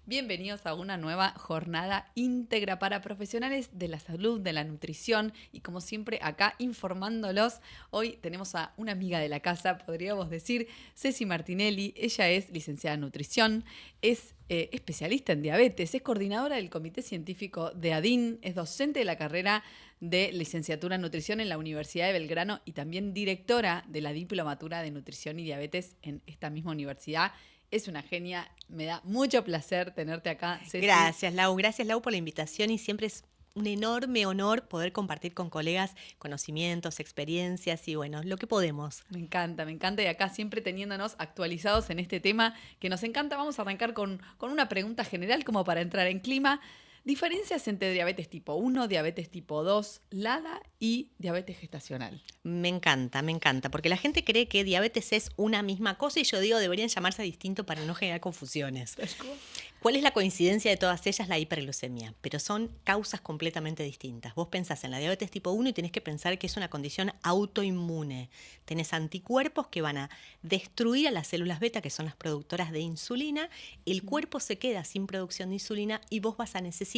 Bienvenidos a una nueva jornada íntegra para profesionales de la salud, de la nutrición y como siempre acá informándolos. Hoy tenemos a una amiga de la casa, podríamos decir, Ceci Martinelli. Ella es licenciada en nutrición, es especialista en diabetes, es coordinadora del Comité Científico de ADIN, es docente de la carrera de licenciatura en nutrición en la Universidad de Belgrano y también directora de la Diplomatura de Nutrición y Diabetes en esta misma universidad. Es una genia, me da mucho placer tenerte acá, Ceci. Gracias, Lau, por la invitación y siempre es un enorme honor poder compartir con colegas conocimientos, experiencias y bueno, lo que podemos. Me encanta y acá siempre teniéndonos actualizados en este tema que nos encanta. Vamos a arrancar con una pregunta general como para entrar en clima. Diferencias entre diabetes tipo 1, diabetes tipo 2, LADA y diabetes gestacional. Me encanta, porque la gente cree que diabetes es una misma cosa y yo digo deberían llamarse distinto para no generar confusiones. ¿Cuál es la coincidencia de todas ellas? La hiperglucemia, pero son causas completamente distintas. Vos pensás en la diabetes tipo 1 y tenés que pensar que es una condición autoinmune. Tenés anticuerpos que van a destruir a las células beta, que son las productoras de insulina. El cuerpo se queda sin producción de insulina y vos vas a necesitar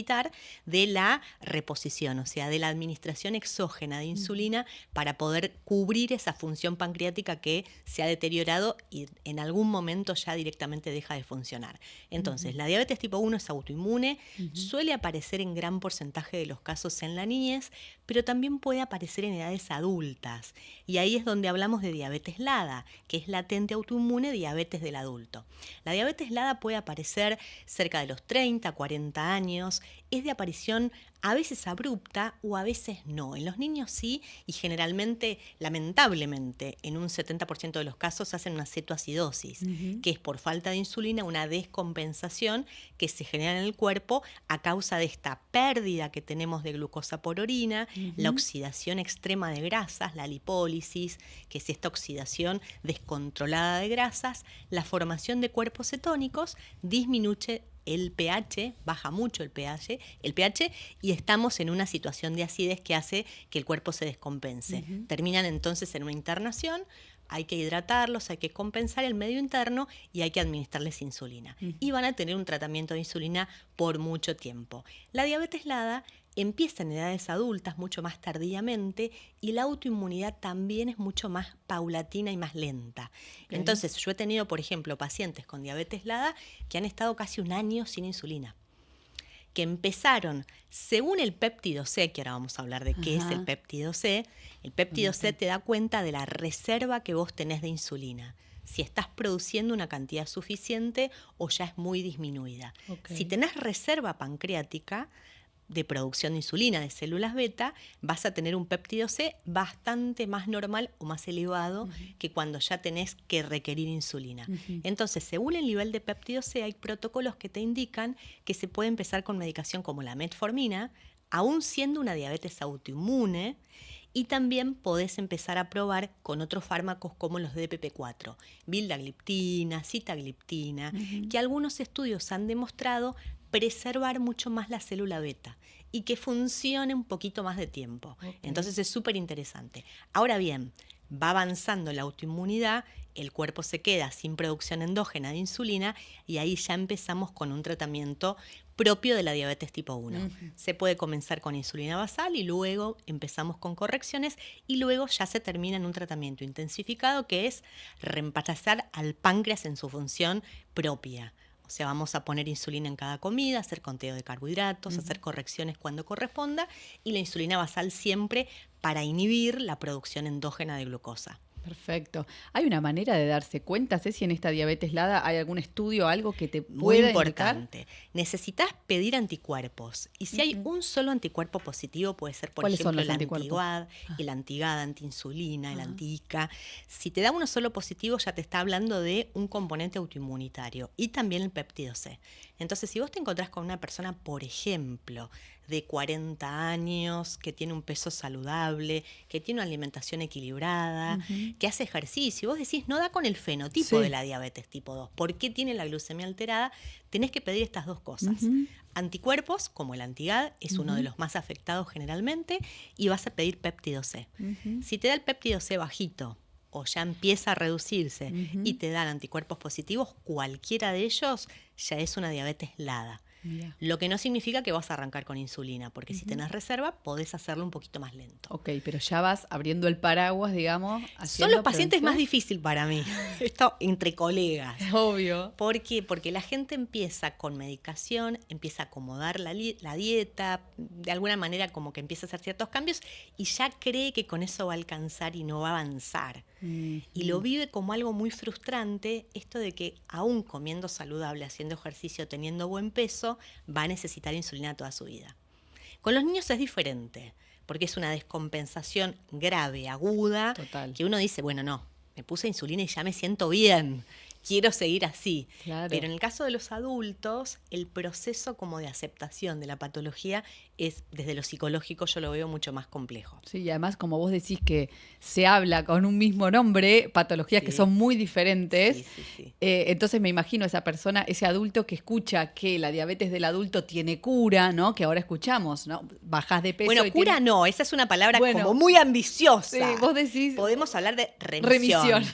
de la reposición, o sea, de la administración exógena de insulina para poder cubrir esa función pancreática que se ha deteriorado y en algún momento ya directamente deja de funcionar. Entonces, la diabetes tipo 1 es autoinmune, suele aparecer en gran porcentaje de los casos en la niñez, pero también puede aparecer en edades adultas. Y ahí es donde hablamos de diabetes LADA, que es latente autoinmune diabetes del adulto. La diabetes LADA puede aparecer cerca de los 30, 40 años, es de aparición a veces abrupta o a veces no. En los niños sí, y generalmente, lamentablemente, en un 70% de los casos hacen una cetoacidosis, que es por falta de insulina, una descompensación que se genera en el cuerpo a causa de esta pérdida que tenemos de glucosa por orina, la oxidación extrema de grasas, la lipólisis, que es esta oxidación descontrolada de grasas, la formación de cuerpos cetónicos disminuye el pH, baja mucho el pH y estamos en una situación de acidez que hace que el cuerpo se descompense. Terminan entonces en una internación, hay que hidratarlos, hay que compensar el medio interno y hay que administrarles insulina. Y van a tener un tratamiento de insulina por mucho tiempo. La diabetes LADA empieza en edades adultas mucho más tardíamente y la autoinmunidad también es mucho más paulatina y más lenta. Okay. Entonces, yo he tenido, por ejemplo, pacientes con diabetes LADA que han estado casi un año sin insulina, que empezaron, según el péptido C, que ahora vamos a hablar de qué es el péptido C te da cuenta de la reserva que vos tenés de insulina. Si estás produciendo una cantidad suficiente o ya es muy disminuida. Okay. Si tenés reserva pancreática de producción de insulina de células beta, vas a tener un péptido C bastante más normal o más elevado que cuando ya tenés que requerir insulina. Entonces, según el nivel de péptido C, hay protocolos que te indican que se puede empezar con medicación como la metformina, aún siendo una diabetes autoinmune, y también podés empezar a probar con otros fármacos como los DPP4, vildagliptina, sitagliptina, que algunos estudios han demostrado preservar mucho más la célula beta y que funcione un poquito más de tiempo. Okay. Entonces es súper interesante. Ahora bien, va avanzando la autoinmunidad, el cuerpo se queda sin producción endógena de insulina y ahí ya empezamos con un tratamiento propio de la diabetes tipo 1. Se puede comenzar con insulina basal y luego empezamos con correcciones y luego ya se termina en un tratamiento intensificado que es reemplazar al páncreas en su función propia. O sea, vamos a poner insulina en cada comida, hacer conteo de carbohidratos, hacer correcciones cuando corresponda y la insulina basal siempre para inhibir la producción endógena de glucosa. Perfecto. ¿Hay una manera de darse cuenta, Ceci, en esta diabetes LADA? ¿Hay algún estudio, algo que te pueda Muy importante. indicar? Necesitas pedir anticuerpos. Y si hay un solo anticuerpo positivo, puede ser, por ejemplo, el anti-GAD, el anti-GAD, anti-insulina, el anti-ICA. Si te da uno solo positivo, ya te está hablando de un componente autoinmunitario y también el péptido C. Entonces, si vos te encontrás con una persona, por ejemplo, de 40 años, que tiene un peso saludable, que tiene una alimentación equilibrada, que hace ejercicio, vos decís, no da con el fenotipo de la diabetes tipo 2. ¿Por qué tiene la glucemia alterada? Tenés que pedir estas dos cosas. Anticuerpos, como el anti-GAD, es uno de los más afectados generalmente, y vas a pedir péptido C. Si te da el péptido C bajito, o ya empieza a reducirse y te dan anticuerpos positivos, cualquiera de ellos ya es una diabetes LADA. Mira. Lo que no significa que vas a arrancar con insulina, porque si tenés reserva, podés hacerlo un poquito más lento. Ok, pero ya vas abriendo el paraguas, digamos. Son los pacientes más difíciles para mí, esto entre colegas. Obvio. ¿Por qué? Porque la gente empieza con medicación, empieza a acomodar la dieta, de alguna manera como que empieza a hacer ciertos cambios y ya cree que con eso va a alcanzar y no va a avanzar. Y lo vive como algo muy frustrante, esto de que aún comiendo saludable, haciendo ejercicio, teniendo buen peso, va a necesitar insulina toda su vida. Con los niños es diferente, porque es una descompensación grave, aguda, Total. que uno dice, bueno, no, me puse insulina y ya me siento bien, quiero seguir así. Claro. Pero en el caso de los adultos, el proceso como de aceptación de la patología es, desde lo psicológico, yo lo veo mucho más complejo. Sí, y además, como vos decís que se habla con un mismo nombre, patologías que son muy diferentes, Sí. entonces me imagino esa persona, ese adulto que escucha que la diabetes del adulto tiene cura, ¿no? Que ahora escuchamos, ¿no? Bajás de peso. Bueno, cura no, esa es una palabra como muy ambiciosa. Sí, vos decís. Podemos hablar de remisión.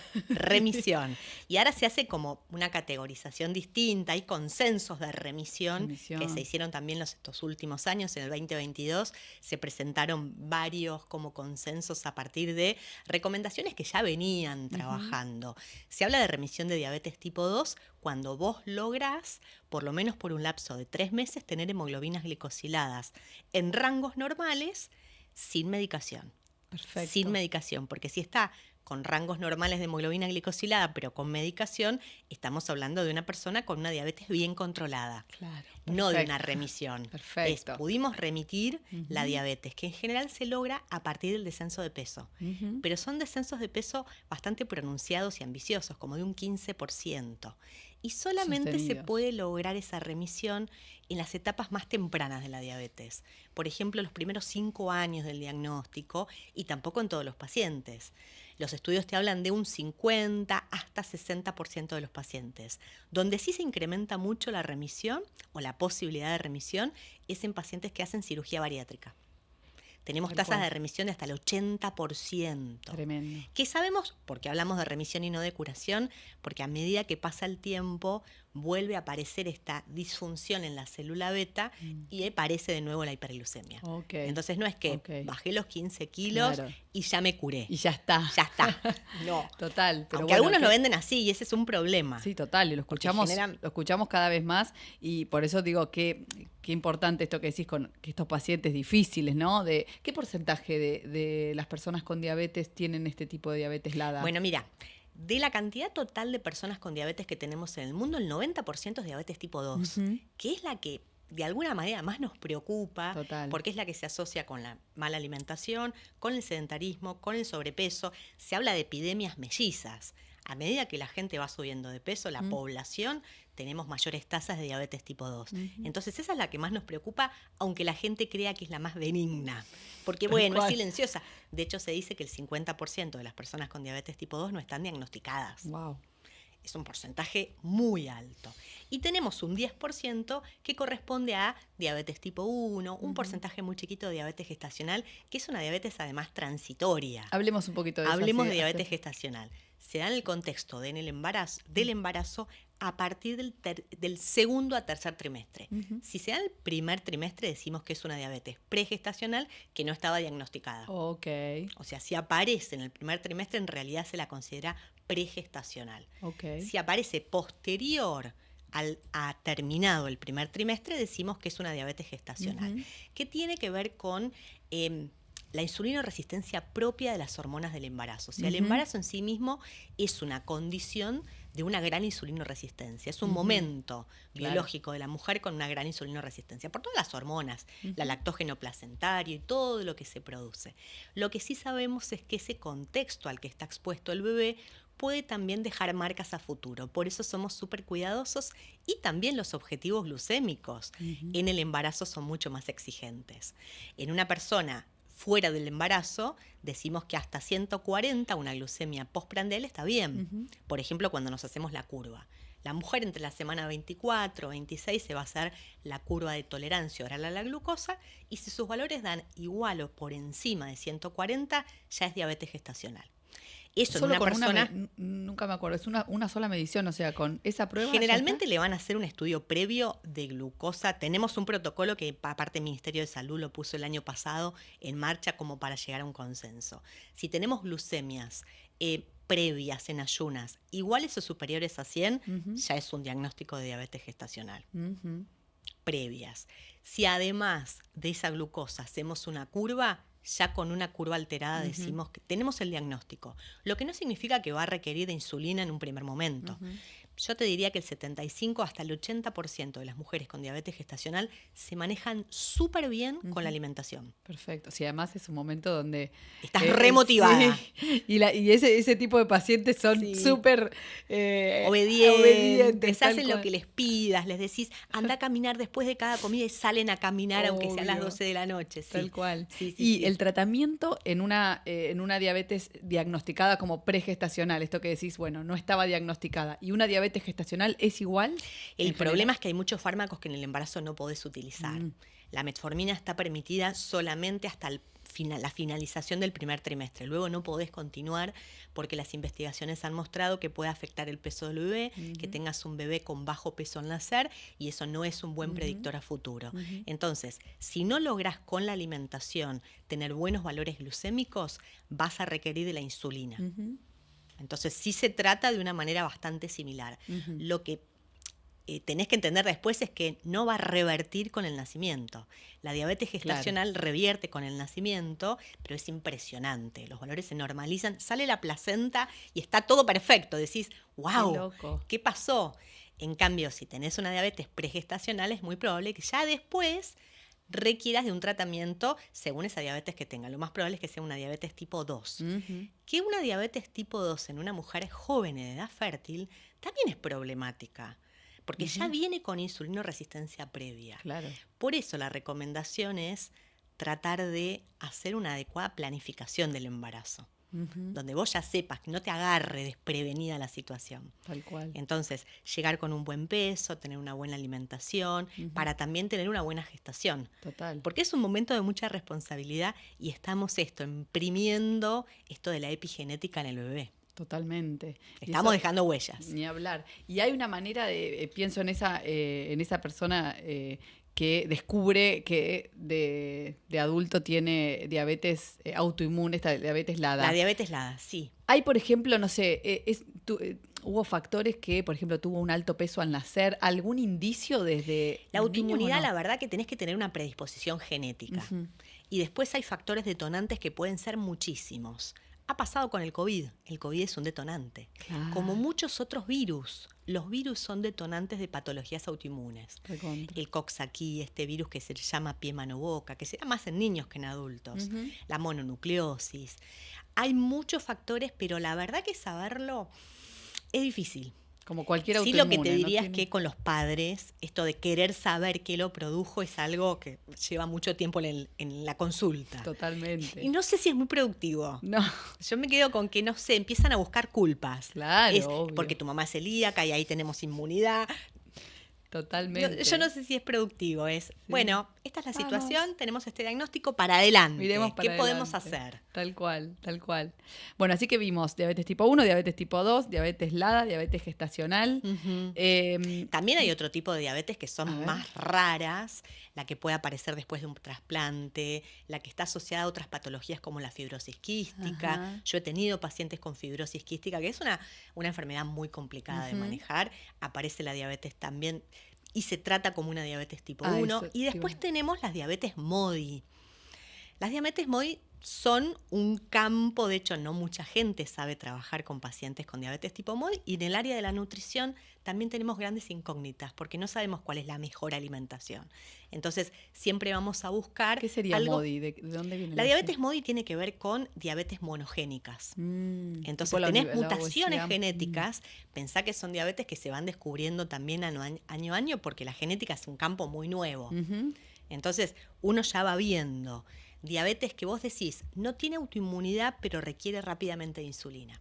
Y ahora se hace como una categorización distinta, hay consensos de remisión. Que se hicieron también estos últimos años, en el 2022 se presentaron varios como consensos a partir de recomendaciones que ya venían trabajando. Se habla de remisión de diabetes tipo 2 cuando vos lográs, por lo menos por un lapso de 3 meses, tener hemoglobinas glicosiladas en rangos normales sin medicación. Perfecto. Sin medicación, porque si está con rangos normales de hemoglobina glicosilada, pero con medicación, estamos hablando de una persona con una diabetes bien controlada. Claro. No de una remisión. Perfecto. Pudimos remitir la diabetes, que en general se logra a partir del descenso de peso. Pero son descensos de peso bastante pronunciados y ambiciosos, como de un 15%. Y solamente se puede lograr esa remisión en las etapas más tempranas de la diabetes. Por ejemplo, los primeros 5 años del diagnóstico y tampoco en todos los pacientes. Los estudios te hablan de un 50 hasta 60% de los pacientes. Donde sí se incrementa mucho la remisión o la posibilidad de remisión es en pacientes que hacen cirugía bariátrica. Tenemos tasas de remisión de hasta el 80%. Tremendo. ¿Qué sabemos? Porque hablamos de remisión y no de curación, porque a medida que pasa el tiempo vuelve a aparecer esta disfunción en la célula beta y aparece de nuevo la hiperglucemia. Entonces no es que bajé los 15 kilos y ya me curé. Y ya está. Ya está. No. Total. Pero aunque algunos lo venden así y ese es un problema. Sí, total. Y lo escuchamos cada vez más y por eso digo que qué importante esto que decís con que estos pacientes difíciles, ¿no? De ¿qué porcentaje de las personas con diabetes tienen este tipo de diabetes LADA? Bueno, mira, de la cantidad total de personas con diabetes que tenemos en el mundo, el 90% es diabetes tipo 2, que es la que de alguna manera más nos preocupa, porque es la que se asocia con la mala alimentación, con el sedentarismo, con el sobrepeso. Se habla de epidemias mellizas. A medida que la gente va subiendo de peso, la población, tenemos mayores tasas de diabetes tipo 2. Entonces esa es la que más nos preocupa, aunque la gente crea que es la más benigna. Porque bueno, es silenciosa. De hecho, se dice que el 50% de las personas con diabetes tipo 2 no están diagnosticadas. Wow. Es un porcentaje muy alto. Y tenemos un 10% que corresponde a diabetes tipo 1, un porcentaje muy chiquito de diabetes gestacional, que es una diabetes además transitoria. Hablemos un poquito de eso. Hablemos de diabetes gestacional. Se da en el contexto del embarazo a partir del segundo a tercer trimestre. Si se da en el primer trimestre, decimos que es una diabetes pregestacional que no estaba diagnosticada. O sea, si aparece en el primer trimestre, en realidad se la considera pregestacional. Si aparece posterior a terminado el primer trimestre, decimos que es una diabetes gestacional, que tiene que ver con la insulinoresistencia propia de las hormonas del embarazo. O sea, el embarazo en sí mismo es una condición de una gran insulinoresistencia. Es un momento biológico de la mujer con una gran insulinoresistencia, por todas las hormonas, la lactógeno placentario y todo lo que se produce. Lo que sí sabemos es que ese contexto al que está expuesto el bebé puede también dejar marcas a futuro. Por eso somos súper cuidadosos y también los objetivos glucémicos en el embarazo son mucho más exigentes. En una persona fuera del embarazo, decimos que hasta 140 una glucemia postprandial está bien. Por ejemplo, cuando nos hacemos la curva. La mujer entre la semana 24 o 26 se va a hacer la curva de tolerancia oral a la glucosa y si sus valores dan igual o por encima de 140, ya es diabetes gestacional. Eso en Solo una con persona... nunca me acuerdo, es una sola medición, o sea, con esa prueba. Generalmente le van a hacer un estudio previo de glucosa. Tenemos un protocolo que aparte el Ministerio de Salud lo puso el año pasado en marcha como para llegar a un consenso. Si tenemos glucemias previas en ayunas iguales o superiores a 100, ya es un diagnóstico de diabetes gestacional. Previas. Si además de esa glucosa hacemos una curva, ya con una curva alterada decimos que tenemos el diagnóstico. Lo que no significa que va a requerir de insulina en un primer momento. Yo te diría que el 75 hasta el 80% de las mujeres con diabetes gestacional se manejan súper bien con la alimentación. Perfecto. Sí, además es un momento donde... Estás remotivada. Sí. Y ese tipo de pacientes son súper obedientes. Hacen lo que les pidas. Les decís, anda a caminar después de cada comida y salen a caminar aunque sean las 12 de la noche. Sí. Tal cual. Y el tratamiento en una diabetes diagnosticada como pregestacional, esto que decís, bueno, no estaba diagnosticada, y una diabetes gestacional es igual. El problema es que hay muchos fármacos que en el embarazo no podés utilizar. La metformina está permitida solamente hasta la finalización del primer trimestre. Luego no podés continuar porque las investigaciones han mostrado que puede afectar el peso del bebé, que tengas un bebé con bajo peso al nacer, y eso no es un buen predictor a futuro. Entonces, si no lográs con la alimentación tener buenos valores glucémicos, vas a requerir de la insulina. Entonces sí se trata de una manera bastante similar. Lo que tenés que entender después es que no va a revertir con el nacimiento. La diabetes gestacional revierte con el nacimiento, pero es impresionante. Los valores se normalizan, sale la placenta y está todo perfecto. Decís, wow, ¿qué pasó? En cambio, si tenés una diabetes pregestacional, es muy probable que ya después requieras de un tratamiento según esa diabetes que tenga. Lo más probable es que sea una diabetes tipo 2. Que una diabetes tipo 2 en una mujer joven de edad fértil también es problemática, porque ya viene con insulinoresistencia previa. Claro. Por eso la recomendación es tratar de hacer una adecuada planificación del embarazo. Donde vos ya sepas que no te agarre desprevenida la situación. Tal cual. Entonces, llegar con un buen peso, tener una buena alimentación, para también tener una buena gestación. Total. Porque es un momento de mucha responsabilidad y estamos imprimiendo esto de la epigenética en el bebé. Totalmente. Estamos dejando huellas. Ni hablar. Y hay una manera pienso en esa persona que descubre que de adulto tiene diabetes autoinmune, esta diabetes LADA. La diabetes LADA, sí. Hay, por ejemplo, no sé, hubo factores que, por ejemplo, tuvo un alto peso al nacer, ¿algún indicio desde la autoinmunidad? ¿no? La verdad que tenés que tener una predisposición genética. Y después hay factores detonantes que pueden ser muchísimos. Ha pasado con el COVID. El COVID es un detonante. Claro. Como muchos otros virus. Los virus son detonantes de patologías autoinmunes. Recontra. El Coxsackie, este virus que se llama pie, mano, boca, que se da más en niños que en adultos. La mononucleosis. Hay muchos factores, pero la verdad que saberlo es difícil. Como cualquier autoinmune. Sí, lo que te diría es que con los padres, esto de querer saber qué lo produjo es algo que lleva mucho tiempo en la consulta. Totalmente. Y no sé si es muy productivo. No. Yo me quedo con que, no sé, empiezan a buscar culpas. Claro, obvio. Porque tu mamá es celíaca y ahí tenemos inmunidad. Totalmente. Yo no sé si es productivo. Bueno, esta es la situación, tenemos este diagnóstico, para adelante. Miremos para ¿Qué adelante. podemos hacer? Tal cual, tal cual. Bueno, así que vimos diabetes tipo 1, diabetes tipo 2, diabetes LADA, diabetes gestacional. También hay otro tipo de diabetes que son más raras, la que puede aparecer después de un trasplante, la que está asociada a otras patologías como la fibrosis quística. Yo he tenido pacientes con fibrosis quística, que es una enfermedad muy complicada de manejar. Aparece la diabetes también y se trata como una diabetes tipo 1. Y después tenemos las diabetes MODY. Las diabetes MODY son un campo, de hecho no mucha gente sabe trabajar con pacientes con diabetes tipo MODY, y en el área de la nutrición también tenemos grandes incógnitas porque no sabemos cuál es la mejor alimentación. Entonces siempre vamos a buscar... ¿Qué sería MODY? ¿De dónde viene? La diabetes MODY tiene que ver con diabetes monogénicas. Entonces tenés mutaciones genéticas. Pensá que son diabetes que se van descubriendo también año a año porque la genética es un campo muy nuevo. Entonces uno ya va viendo diabetes que vos decís, no tiene autoinmunidad, pero requiere rápidamente de insulina.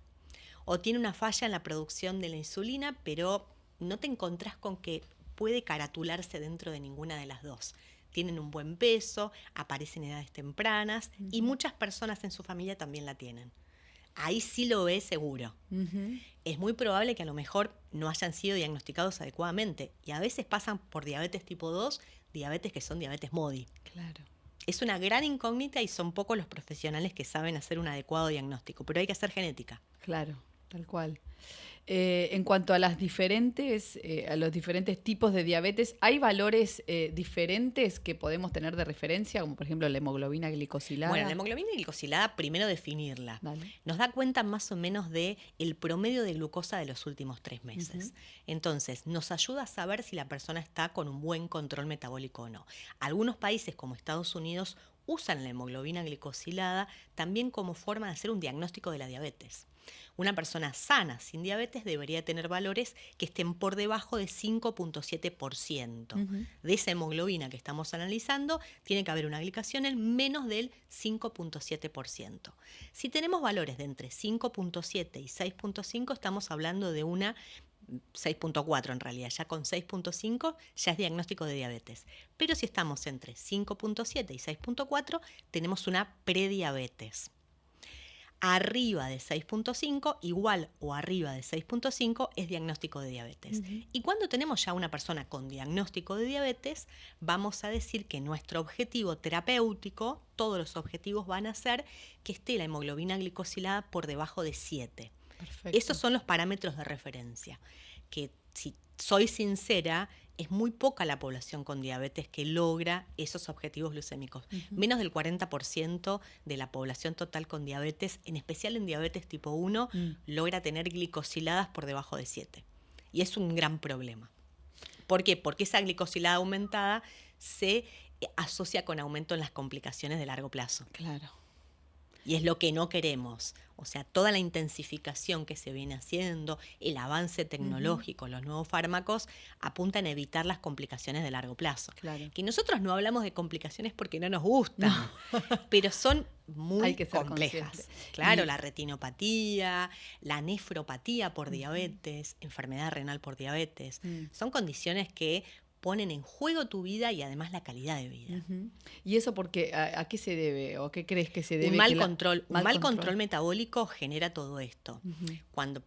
O tiene una falla en la producción de la insulina, pero no te encontrás con que puede caratularse dentro de ninguna de las dos. Tienen un buen peso, aparecen en edades tempranas y muchas personas en su familia también la tienen. ahí sí lo ves seguro. Es muy probable que a lo mejor no hayan sido diagnosticados adecuadamente y a veces pasan por diabetes tipo 2, diabetes que son diabetes MODY. Claro. Es una gran incógnita y son pocos los profesionales que saben hacer un adecuado diagnóstico, pero hay que hacer genética. Claro, tal cual. En cuanto a a los diferentes tipos de diabetes, ¿hay valores diferentes que podemos tener de referencia, como por ejemplo la hemoglobina glicosilada? Bueno, la hemoglobina glicosilada, primero definirla. Dale. Nos da cuenta más o menos de el promedio de glucosa de los últimos 3 meses. Entonces, nos ayuda a saber si la persona está con un buen control metabólico o no. Algunos países, como Estados Unidos, usan la hemoglobina glicosilada también como forma de hacer un diagnóstico de la diabetes. Una persona sana sin diabetes debería tener valores que estén por debajo de 5.7%. De esa hemoglobina que estamos analizando, tiene que haber una glicación en menos del 5.7%. Si tenemos valores de entre 5.7 y 6.5, estamos hablando de una 6.4 en realidad, ya con 6.5 ya es diagnóstico de diabetes. Pero si estamos entre 5.7 y 6.4, tenemos una prediabetes. Arriba de 6.5, igual o arriba de 6.5 es diagnóstico de diabetes. Y cuando tenemos ya una persona con diagnóstico de diabetes, vamos a decir que nuestro objetivo terapéutico, todos los objetivos van a ser que esté la hemoglobina glicosilada por debajo de 7. Perfecto. Esos son los parámetros de referencia, que si soy sincera, es muy poca la población con diabetes que logra esos objetivos glucémicos. Menos del 40% de la población total con diabetes, en especial en diabetes tipo 1, logra tener glicosiladas por debajo de 7. Y es un gran problema. ¿Por qué? Porque esa glicosilada aumentada se asocia con aumento en las complicaciones de largo plazo. Claro. Y es lo que no queremos. O sea, toda la intensificación que se viene haciendo, el avance tecnológico, los nuevos fármacos, apuntan a evitar las complicaciones de largo plazo. Claro. Que nosotros no hablamos de complicaciones porque no nos gustan, pero son muy complejas. Claro, la retinopatía, la nefropatía por diabetes, enfermedad renal por diabetes, son condiciones que ponen en juego tu vida y además la calidad de vida. ¿Y eso porque a qué se debe o qué crees que se debe? Un mal control metabólico genera todo esto. Cuando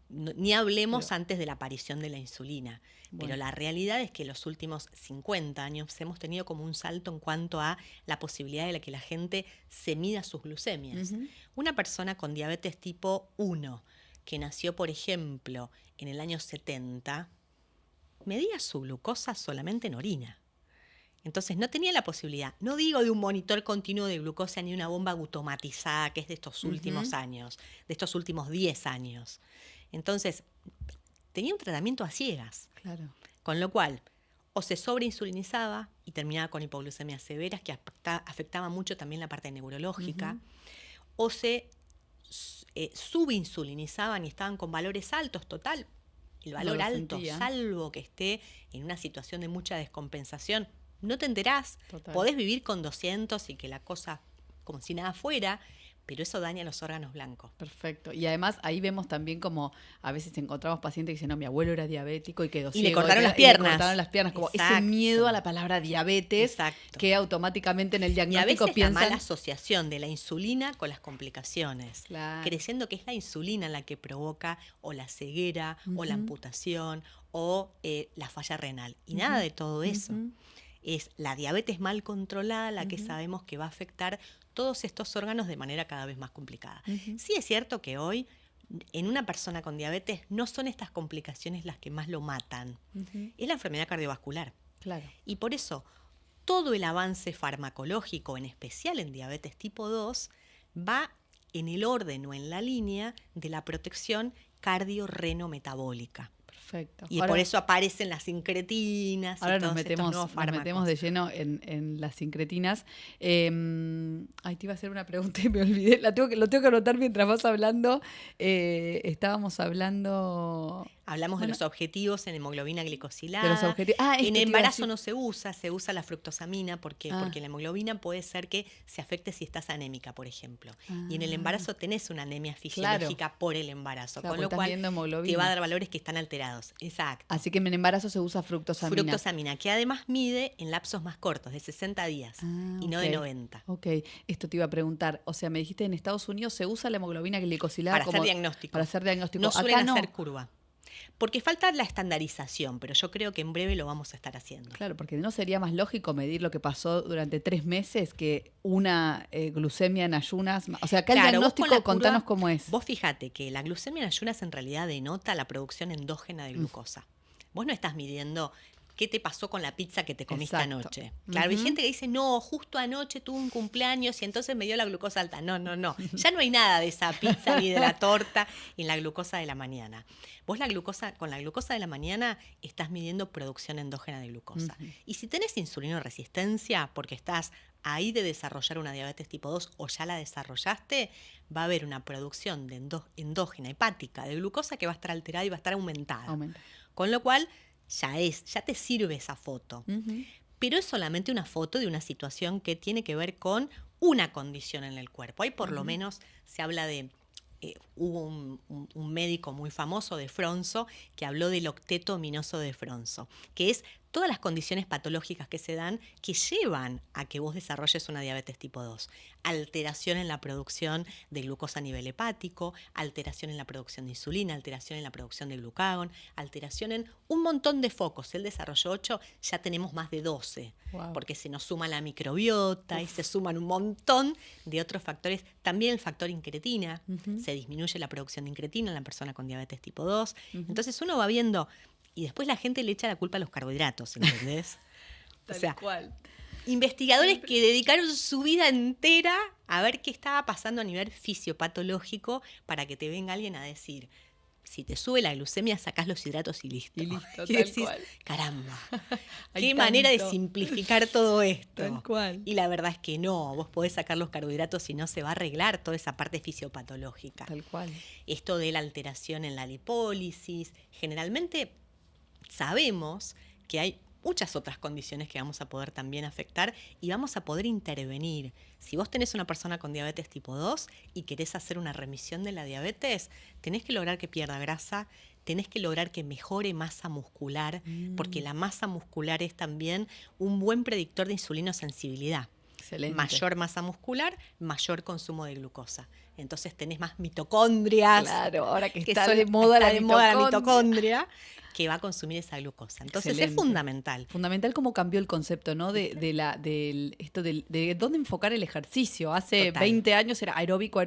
ni hablemos antes de la aparición de la insulina. Bueno. Pero la realidad es que los últimos 50 años hemos tenido como un salto en cuanto a la posibilidad de que la gente se mida sus glucemias. Una persona con diabetes tipo 1 que nació, por ejemplo, en el año 70, medía su glucosa solamente en orina. Entonces no tenía la posibilidad, no digo de un monitor continuo de glucosa ni una bomba automatizada que es de estos últimos años, de estos últimos 10 años. Entonces tenía un tratamiento a ciegas. Claro. Con lo cual, o se sobreinsulinizaba y terminaba con hipoglucemias severas que afectaban mucho también la parte neurológica, o se subinsulinizaban y estaban con valores altos, total. El valor alto, salvo que esté en una situación de mucha descompensación, no te enterás. Total. Podés vivir con 200 y que la cosa como si nada fuera, pero eso daña los órganos blancos. Perfecto. Y además ahí vemos también como a veces encontramos pacientes que dicen, no, mi abuelo era diabético y quedó ciego. Y le cortaron las piernas. Y le cortaron las piernas, como ese miedo a la palabra diabetes que automáticamente en el diagnóstico y a veces piensan... la mala asociación de la insulina con las complicaciones. Claro. Creyendo que es la insulina la que provoca o la ceguera o la amputación o la falla renal. Y nada de todo eso. Es la diabetes mal controlada la que sabemos que va a afectar todos estos órganos de manera cada vez más complicada. Sí es cierto que hoy en una persona con diabetes no son estas complicaciones las que más lo matan. Es la enfermedad cardiovascular. Claro. Y por eso todo el avance farmacológico, en especial en diabetes tipo 2, va en el orden o en la línea de la protección cardio-reno-metabólica. Perfecto. Y ahora, por eso aparecen las incretinas. Ahora y todos estos nuevos fármacos. Nos metemos de lleno en las incretinas. Te iba a hacer una pregunta y me olvidé. Lo tengo que anotar mientras vas hablando. Estábamos hablando... Hablamos de los objetivos en hemoglobina glicosilada. De los objetivos. En embarazo no se usa la fructosamina porque la hemoglobina puede ser que se afecte si estás anémica, por ejemplo. Y en el embarazo tenés una anemia fisiológica por el embarazo, con lo cual te va a dar valores que están alterados. grados, exacto. Así que en embarazo se usa fructosamina. Fructosamina, que además mide en lapsos más cortos, de 60 días y no de 90. Ok, esto te iba a preguntar. O sea, me dijiste en Estados Unidos se usa la hemoglobina glicosilada Para hacer diagnóstico. Para hacer diagnóstico. No suelen Acá hacer curva. Porque falta la estandarización, pero yo creo que en breve lo vamos a estar haciendo. Claro, porque ¿no sería más lógico medir lo que pasó durante 3 meses que una glucemia en ayunas? O sea, acá el diagnóstico, contanos cómo es. Vos fíjate que la glucemia en ayunas en realidad denota la producción endógena de glucosa. Vos no estás midiendo qué te pasó con la pizza que te comiste anoche. Claro, hay gente que dice, no, justo anoche tuve un cumpleaños y entonces me dio la glucosa alta. No. Ya no hay nada de esa pizza ni de la torta y la glucosa de la mañana. Vos con la glucosa de la mañana estás midiendo producción endógena de glucosa. Y si tenés insulinoresistencia, porque estás ahí de desarrollar una diabetes tipo 2 o ya la desarrollaste, va a haber una producción de endógena hepática de glucosa que va a estar alterada y va a estar aumentada. Con lo cual, ya te sirve esa foto. Pero es solamente una foto de una situación que tiene que ver con una condición en el cuerpo. Ahí por lo menos se habla de... hubo un médico muy famoso de Fronzo que habló del octeto ominoso de Fronzo, que es todas las condiciones patológicas que se dan que llevan a que vos desarrolles una diabetes tipo 2. Alteración en la producción de glucosa a nivel hepático, alteración en la producción de insulina, alteración en la producción de glucagón, alteración en un montón de focos. Él desarrolló 8, ya tenemos más de 12, porque se nos suma la microbiota y se suman un montón de otros factores. También el factor incretina, se disminuye la producción de incretina en la persona con diabetes tipo 2. Entonces uno va viendo... Y después la gente le echa la culpa a los carbohidratos, ¿entendés? Tal cual. Investigadores que dedicaron su vida entera a ver qué estaba pasando a nivel fisiopatológico para que te venga alguien a decir, si te sube la glucemia, sacás los hidratos y listo. Y decís, cual. Caramba, qué manera de simplificar todo esto. Tal cual. Y la verdad es que no, vos podés sacar los carbohidratos y no se va a arreglar toda esa parte fisiopatológica. Tal cual. Esto de la alteración en la lipólisis, generalmente... Sabemos que hay muchas otras condiciones que vamos a poder también afectar y vamos a poder intervenir. Si vos tenés una persona con diabetes tipo 2 y querés hacer una remisión de la diabetes, tenés que lograr que pierda grasa, tenés que lograr que mejore masa muscular, porque la masa muscular es también un buen predictor de insulinosensibilidad. Excelente. Mayor masa muscular, mayor consumo de glucosa. Entonces tenés más mitocondrias. Claro, ahora que está de moda la mitocondria, que va a consumir esa glucosa. Entonces excelente. Es fundamental. Fundamental cómo cambió el concepto, ¿no? De dónde enfocar el ejercicio. Hace 20 años era aeróbico,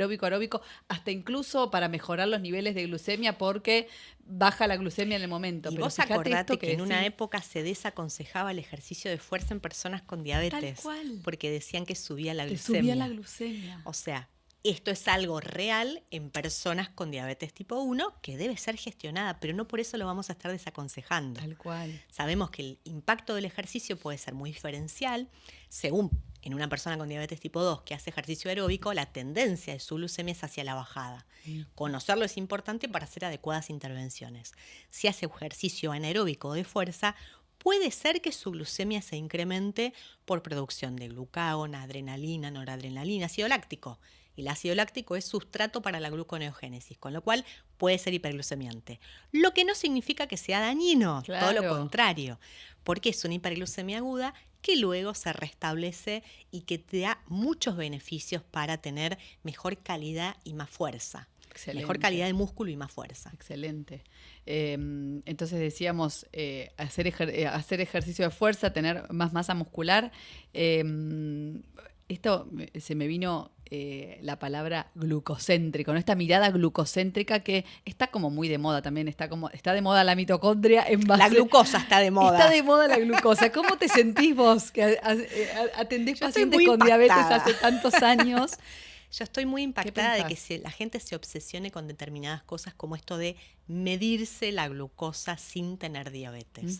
hasta incluso para mejorar los niveles de glucemia porque baja la glucemia en el momento. Y pero vos acordate que en una época se desaconsejaba el ejercicio de fuerza en personas con diabetes. Tal cual. Porque decían que subía la glucemia. Subía la glucemia. O sea, esto es algo real en personas con diabetes tipo 1 que debe ser gestionada, pero no por eso lo vamos a estar desaconsejando. Tal cual. Sabemos que el impacto del ejercicio puede ser muy diferencial. Según en una persona con diabetes tipo 2 que hace ejercicio aeróbico, la tendencia de su glucemia es hacia la bajada. Conocerlo es importante para hacer adecuadas intervenciones. Si hace ejercicio anaeróbico o de fuerza, puede ser que su glucemia se incremente por producción de glucagón, adrenalina, noradrenalina, ácido láctico. El ácido láctico es sustrato para la gluconeogénesis, con lo cual puede ser hiperglucemiante. Lo que no significa que sea dañino, todo lo contrario, porque es una hiperglucemia aguda que luego se restablece y que te da muchos beneficios para tener mejor calidad y más fuerza. Excelente. Mejor calidad de músculo y más fuerza. Excelente. Entonces decíamos, hacer ejercicio de fuerza, tener más masa muscular. Esto se me vino la palabra glucocéntrico, ¿no? Esta mirada glucocéntrica que está como muy de moda también, está de moda la mitocondria en base... La glucosa está de moda. Está de moda la glucosa. ¿Cómo te sentís vos que atendés pacientes con diabetes hace tantos años? Yo estoy muy impactada de que la gente se obsesione con determinadas cosas como esto de medirse la glucosa sin tener diabetes.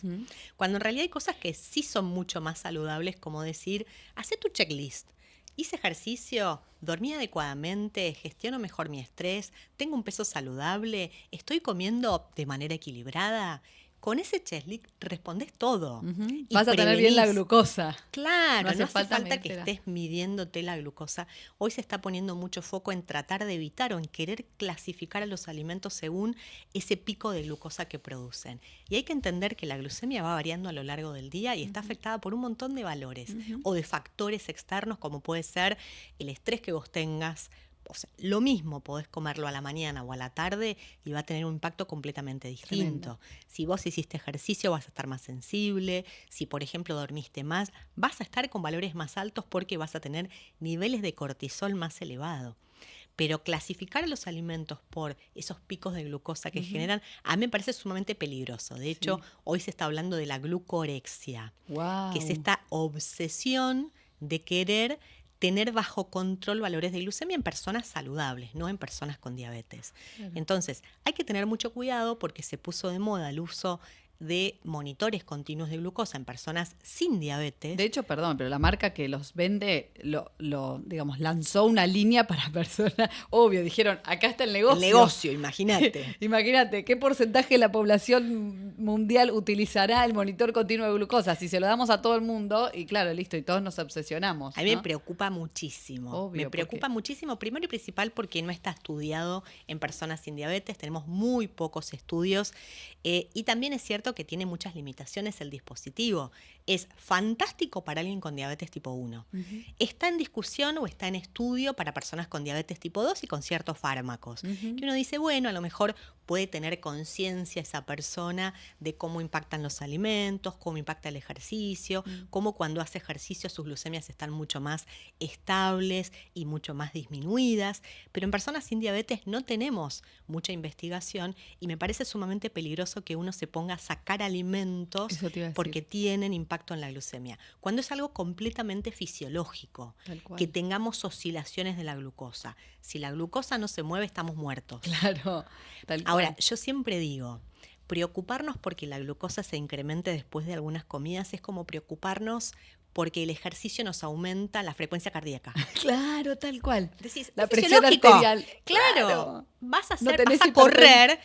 Cuando en realidad hay cosas que sí son mucho más saludables, como decir, hacé tu checklist. Hice ejercicio, dormí adecuadamente, gestiono mejor mi estrés, tengo un peso saludable, estoy comiendo de manera equilibrada. Con ese checklist respondés todo. Y Vas a tener bien la glucosa. Claro, no hace falta que medírtela. estés midiéndote la glucosa. Hoy se está poniendo mucho foco en tratar de evitar o en querer clasificar a los alimentos según ese pico de glucosa que producen. Y hay que entender que la glucemia va variando a lo largo del día y está afectada por un montón de valores o de factores externos, como puede ser el estrés que vos tengas. O sea, lo mismo podés comerlo a la mañana o a la tarde y va a tener un impacto completamente distinto. Tremendo. Si vos hiciste ejercicio vas a estar más sensible, si por ejemplo dormiste más, vas a estar con valores más altos porque vas a tener niveles de cortisol más elevados. Pero clasificar a los alimentos por esos picos de glucosa que generan, a mí me parece sumamente peligroso. De hecho, hoy se está hablando de la glucorexia, que es esta obsesión de querer tener bajo control valores de glucemia en personas saludables, no en personas con diabetes. Claro. Entonces, hay que tener mucho cuidado porque se puso de moda el uso de monitores continuos de glucosa en personas sin diabetes. De hecho, perdón, pero la marca que los vende, digamos, lanzó una línea para personas. Obvio, dijeron, acá está el negocio. El negocio, imagínate. Imagínate, ¿qué porcentaje de la población mundial utilizará el monitor continuo de glucosa? Si se lo damos a todo el mundo, y claro, listo, y todos nos obsesionamos. A mí me preocupa muchísimo. Obvio, me preocupa muchísimo, primero y principal, porque no está estudiado en personas sin diabetes. Tenemos muy pocos estudios. Y también es cierto que tiene muchas limitaciones el dispositivo. Es fantástico para alguien con diabetes tipo 1. Está en discusión o está en estudio para personas con diabetes tipo 2 y con ciertos fármacos. Que uno dice, bueno, a lo mejor puede tener conciencia esa persona de cómo impactan los alimentos, cómo impacta el ejercicio, cómo cuando hace ejercicio sus glucemias están mucho más estables y mucho más disminuidas. Pero en personas sin diabetes no tenemos mucha investigación y me parece sumamente peligroso que uno se ponga a sacar alimentos porque tienen impacto en la glucemia, cuando es algo completamente fisiológico, que tengamos oscilaciones de la glucosa. Si la glucosa no se mueve, estamos muertos. Claro. Ahora, yo siempre digo, preocuparnos porque la glucosa se incremente después de algunas comidas es como preocuparnos porque el ejercicio nos aumenta la frecuencia cardíaca. Claro, tal cual. Decís, la presión arterial. Claro. Vas a correr,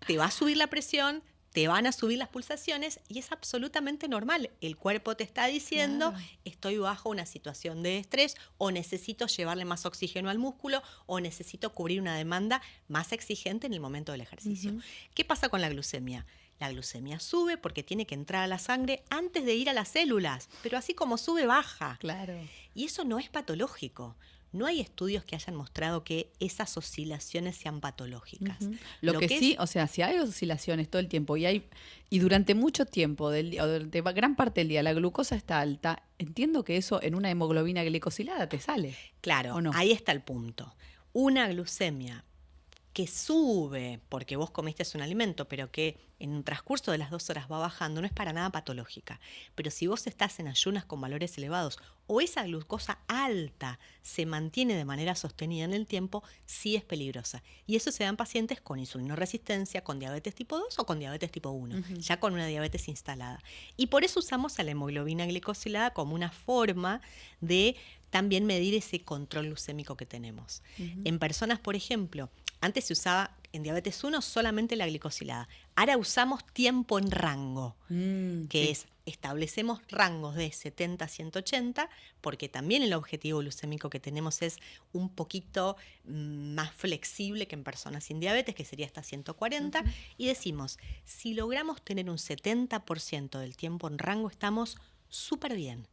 te va a subir la presión, te van a subir las pulsaciones y es absolutamente normal. El cuerpo te está diciendo, estoy bajo una situación de estrés o necesito llevarle más oxígeno al músculo o necesito cubrir una demanda más exigente en el momento del ejercicio. ¿Qué pasa con la glucemia? La glucemia sube porque tiene que entrar a la sangre antes de ir a las células, pero así como sube, baja. Claro. Y eso no es patológico. No hay estudios que hayan mostrado que esas oscilaciones sean patológicas. Lo que sí, o sea, si hay oscilaciones todo el tiempo y durante mucho tiempo del día, o durante gran parte del día la glucosa está alta, entiendo que eso en una hemoglobina glicosilada te sale. Claro, ¿o no? Ahí está el punto. Una glucemia que sube porque vos comiste un alimento, pero que en un transcurso de las 2 horas va bajando, no es para nada patológica. Pero si vos estás en ayunas con valores elevados o esa glucosa alta se mantiene de manera sostenida en el tiempo, sí es peligrosa. Y eso se da en pacientes con insulinoresistencia, con diabetes tipo 2 o con diabetes tipo 1, ya con una diabetes instalada. Y por eso usamos a la hemoglobina glicosilada como una forma de también medir ese control glucémico que tenemos. En personas, por ejemplo, antes se usaba en diabetes 1 solamente la glicosilada. Ahora usamos tiempo en rango, que es, establecemos rangos de 70 a 180, porque también el objetivo glucémico que tenemos es un poquito más flexible que en personas sin diabetes, que sería hasta 140, y decimos, si logramos tener un 70% del tiempo en rango, estamos súper bien.